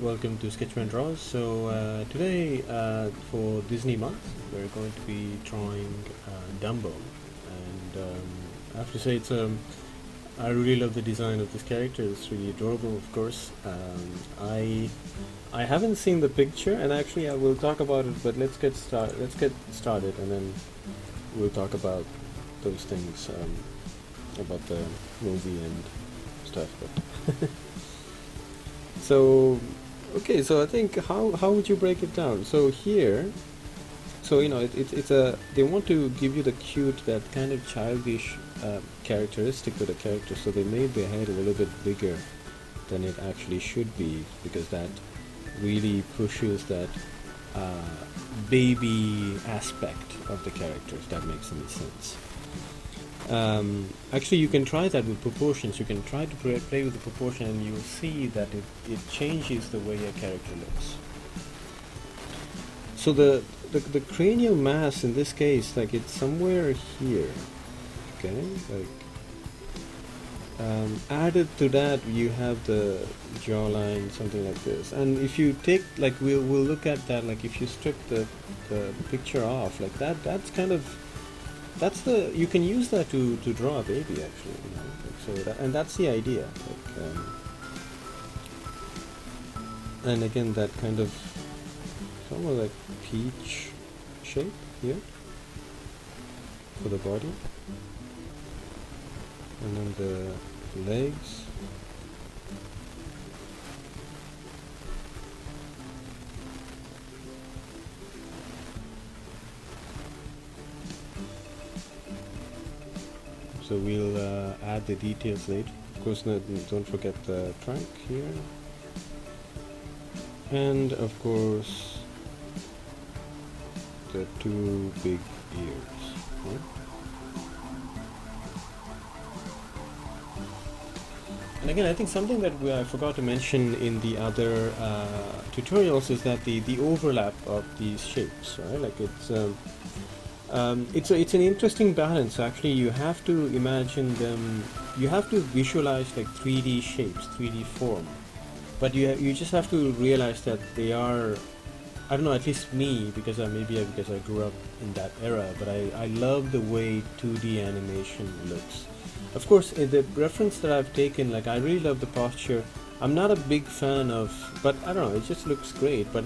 welcome to Sketchman Draws. So today for Disney month we're going to be drawing Dumbo, and I have to say I really love the design of this character. It's really adorable, of course. I haven't seen the picture, and actually I will talk about it. But let's get started, and then we'll talk about those things about the movie and stuff. But so okay, so I think how would you break it down? So here, so it's a they want to give you the cute, that kind of childish characteristic to the character, so they made their head a little bit bigger than it actually should be, because that really pushes that baby aspect of the character, if that makes any sense. Actually, you can try that with proportions. You can try to play with the proportion, and you'll see that it changes the way a character looks. So the cranial mass in this case, like, it's somewhere here. Okay, like added to that you have the jawline, something like this. And if you take, like, we'll look at that, like, if you strip the picture off like that, you can use that to draw a baby, actually, like, so and that's the idea, like, and again, that kind of somewhat like peach shape here for the body, and then the legs. So we'll add the details later. Of course, don't forget the trunk here, and of course the two big ears. Right? And again, I think something that I forgot to mention in the other tutorials is that the overlap of these shapes, right? Like, it's an interesting balance. Actually, you have to imagine them. You have to visualize, like, 3D shapes, 3D form, but you just have to realize that they are. I don't know. At least me, because because I grew up in that era. But I love the way 2D animation looks. Of course, the reference that I've taken, like, I really love the posture. I'm not a big fan of, but I don't know. It just looks great. But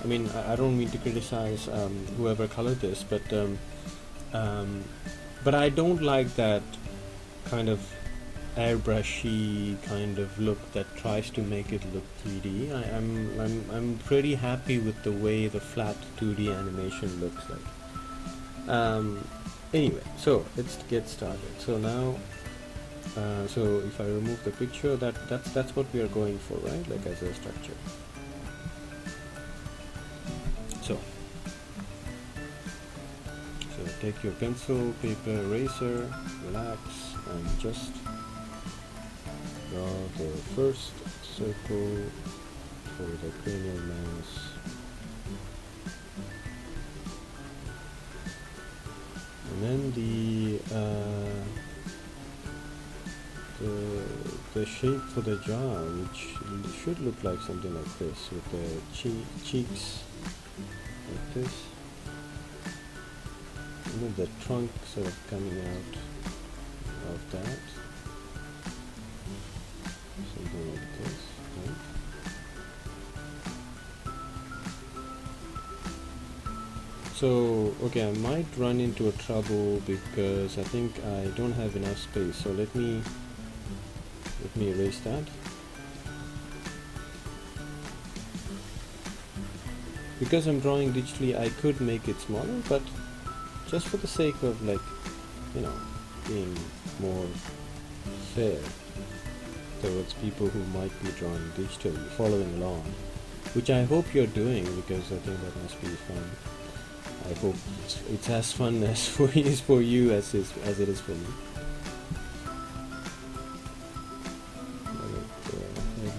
I mean, I don't mean to criticize whoever colored this, but I don't like that kind of airbrushy kind of look that tries to make it look 3D. I'm pretty happy with the way the flat 2D animation looks like. Anyway, so let's get started. So now, so if I remove the picture, that's what we are going for, right? Like, as a structure. So take your pencil, paper, eraser, relax, and just draw the first circle for the cranial mass. And then the shape for the jaw, which should look like something like this, with the cheeks like this. And then the trunk sort of coming out of that, something like this, right? So okay, I might run into a trouble because I think I don't have enough space. So let me erase that. Because I'm drawing digitally, I could make it smaller, but just for the sake of, like, being more fair towards people who might be drawing digitally, following along, which I hope you're doing, because I think that must be fun. I hope it's as fun as for you as it is for me.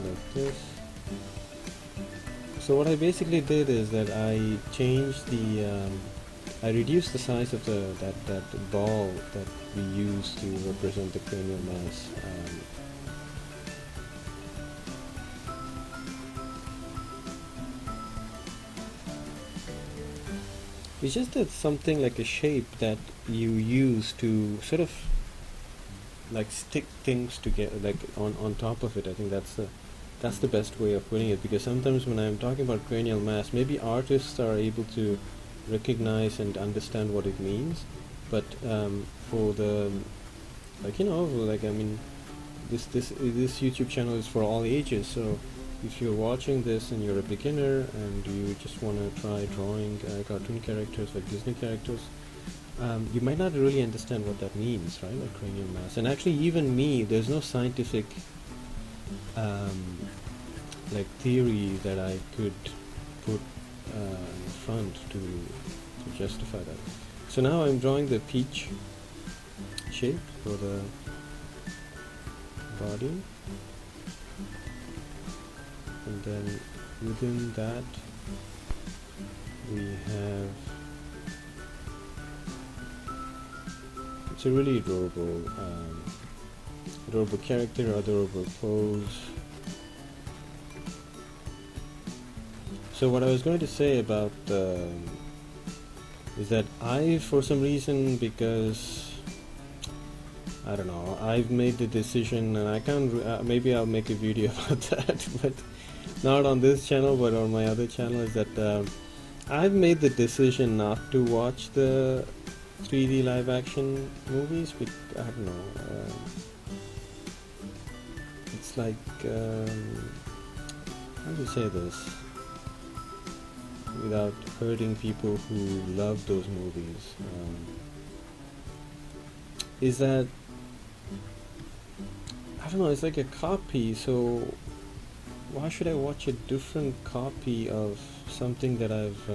Like this. So what I basically did is that I changed I reduced the size of that ball that we use to represent the cranial mass. It's just that something like a shape that you use to sort of like stick things together, like on top of it. I think that's the best way of putting it, because sometimes when I'm talking about cranial mass, maybe artists are able to recognize and understand what it means, but for the, like, you know, like, I mean, this YouTube channel is for all ages, so if you're watching this and you're a beginner and you just want to try drawing cartoon characters like Disney characters, you might not really understand what that means, right? Like cranial mass. And actually, even me, there's no scientific like theory that I could put in front to justify that. So now I'm drawing the peach shape for the body, and then within that we have, it's a really adorable character, adorable pose. So what I was going to say about is that I, for some reason, because I don't know, I've made the decision, and I can't. Maybe I'll make a video about that, but not on this channel, but on my other channel. Is that I've made the decision not to watch the 3D live action movies. I don't know. It's like, how do you say this without hurting people who love those movies? Is that, I don't know, it's like a copy, so why should I watch a different copy of something that I've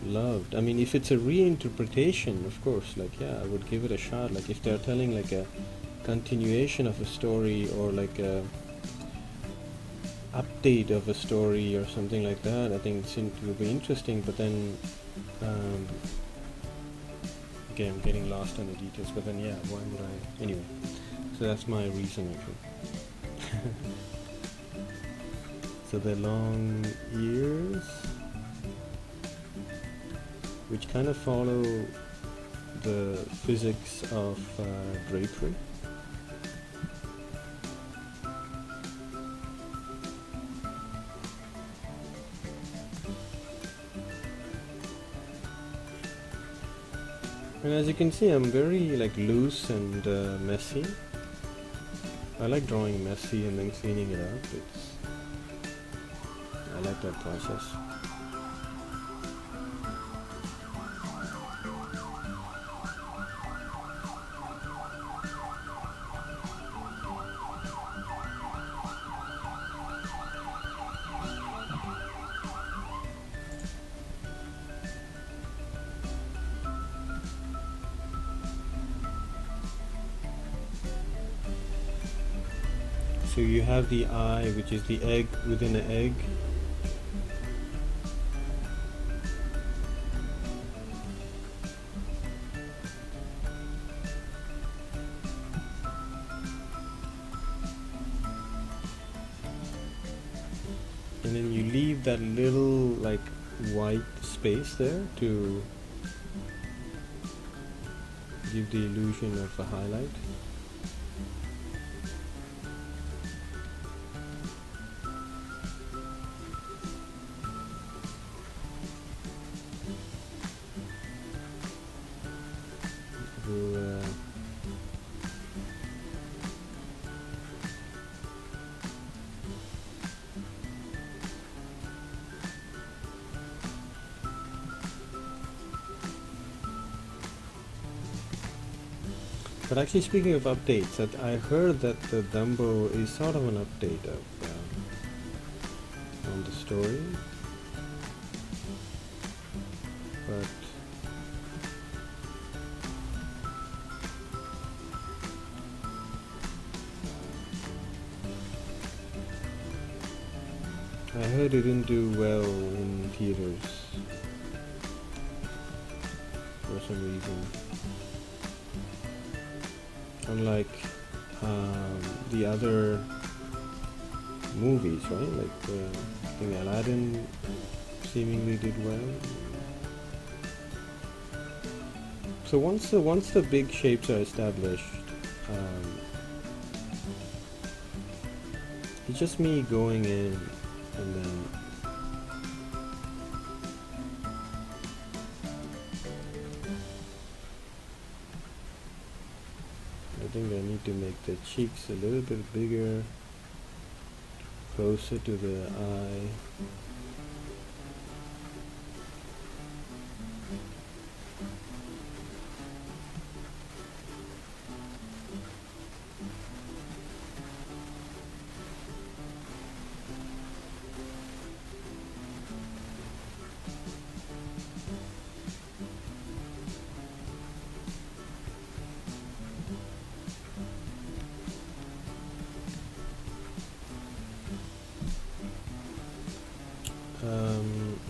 loved? I mean, if it's a reinterpretation, of course, like, yeah, I would give it a shot. Like, if they're telling like a continuation of a story, or like a update of a story or something like that, I think it will be interesting. But then again, I'm getting lost in the details, but then yeah, why would I anyway? So that's my reason, actually. So the long ears, which kind of follow the physics of drapery. And as you can see, I'm very like loose and messy. I like drawing messy and then cleaning it up. I like that process. So you have the eye, which is the egg within an egg. And then you leave that little like white space there to give the illusion of a highlight. But actually, speaking of updates, I heard that the Dumbo is sort of an update of on the story, but I heard it didn't do well in theaters for some reason. Unlike the other movies, right? Like I think Aladdin seemingly did well. So once the big shapes are established, it's just me going in and then I think I need to make the cheeks a little bit bigger, closer to the eye.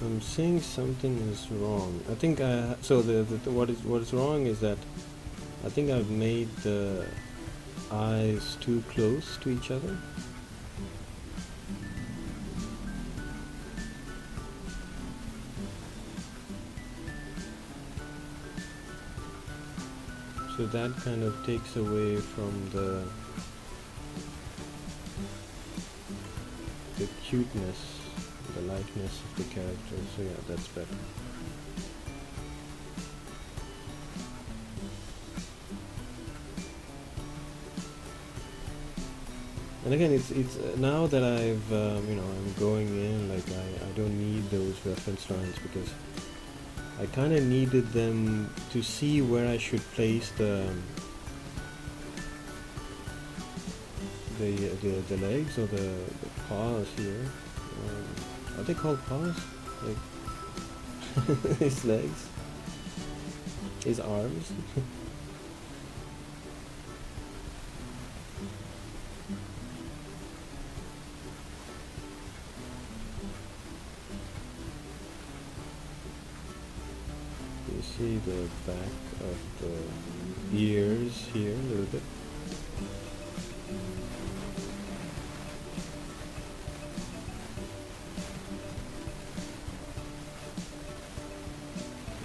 I'm seeing something is wrong. I think so. What is wrong is that I think I've made the eyes too close to each other. So that kind of takes away from the cuteness, the lightness of the character. So yeah, that's better. And again, it's now that I've I'm going in, like I don't need those reference lines because I kind of needed them to see where I should place the legs or the paws here. Are they called paws? Like his legs, his arms. You see the back of the ears here a little bit.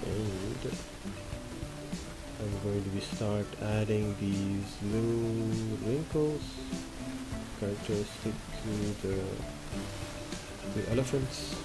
And I'm going to start adding these little wrinkles characteristic to the elephants.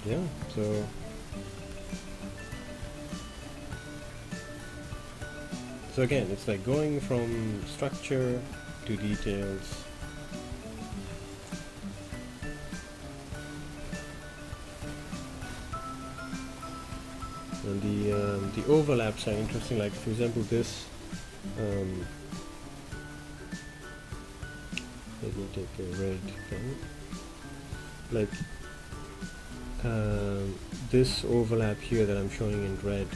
Yeah, so again, it's like going from structure to details. And the overlaps are interesting. Like for example, this. Let me take a red pen. Like. This overlap here that I'm showing in red,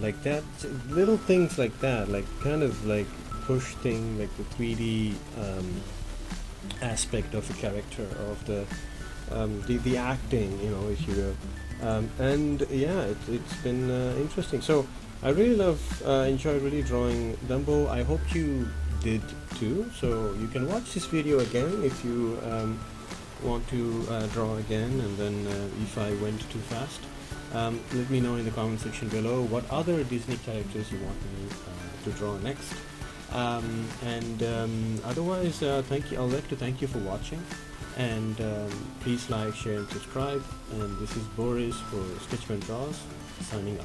like that, little things like that, like kind of like push thing, like the 3D aspect of the character, of the acting, if you will, and yeah, it's been interesting. So I really enjoyed really drawing Dumbo. I hope you did too. So you can watch this video again if you want to draw again, and then if I went too fast, let me know in the comment section below what other Disney characters you want me to draw next. Otherwise, thank you. I'd like to thank you for watching, and please like, share, and subscribe. And this is Boris for Sketchman Draws, signing off.